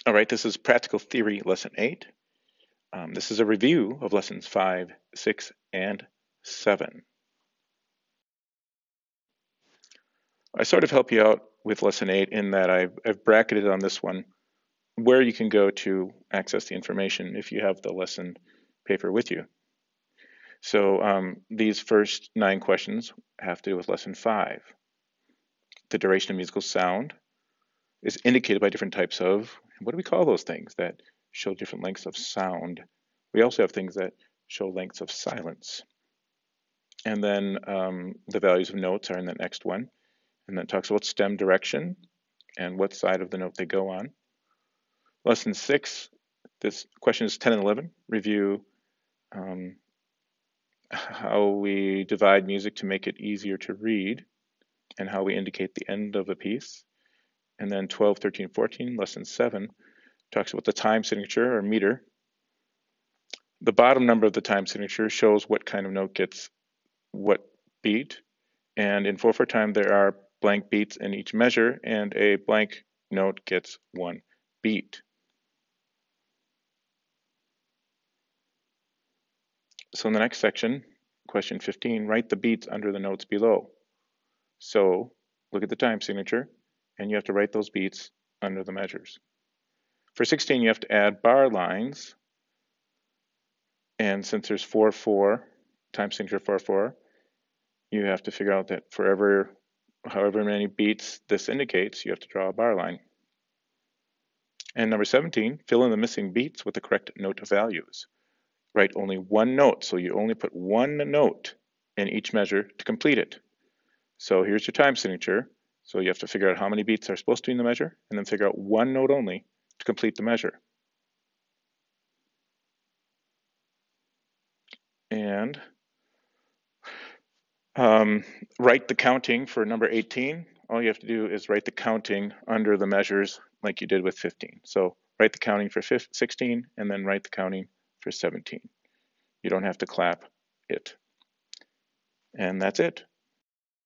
All right, this is Practical Theory Lesson 8. This is a review of Lessons 5, 6, and 7. I sort of help you out with Lesson 8 in that I've bracketed on this one where you can go to access the information if you have the lesson paper with you. So these first 9 questions have to do with Lesson 5. The duration of musical sound is indicated by different types of, what do we call those things that show different lengths of sound? We also have things that show lengths of silence. And then the values of notes are in the next one. And then it talks about stem direction and what side of the note they go on. Lesson 6, this questions 10 and 11, review how we divide music to make it easier to read and how we indicate the end of a piece. And then 12, 13, 14, lesson 7, talks about the time signature or meter. The bottom number of the time signature shows what kind of note gets what beat. And in 4/4 time, there are blank beats in each measure, and a blank note gets 1 beat. So in the next section, question 15, write the beats under the notes below. So look at the time signature, and you have to write those beats under the measures. For 16, you have to add bar lines. And since there's 4/4, time signature 4/4, you have to figure out that for however many beats this indicates, you have to draw a bar line. And number 17, fill in the missing beats with the correct note values. Write only one note, so you only put one note in each measure to complete it. So here's your time signature. So you have to figure out how many beats are supposed to be in the measure, and then figure out one note only to complete the measure. And write the counting for number 18. All you have to do is write the counting under the measures like you did with 15. So write the counting for 16 and then write the counting for 17. You don't have to clap it. And that's it.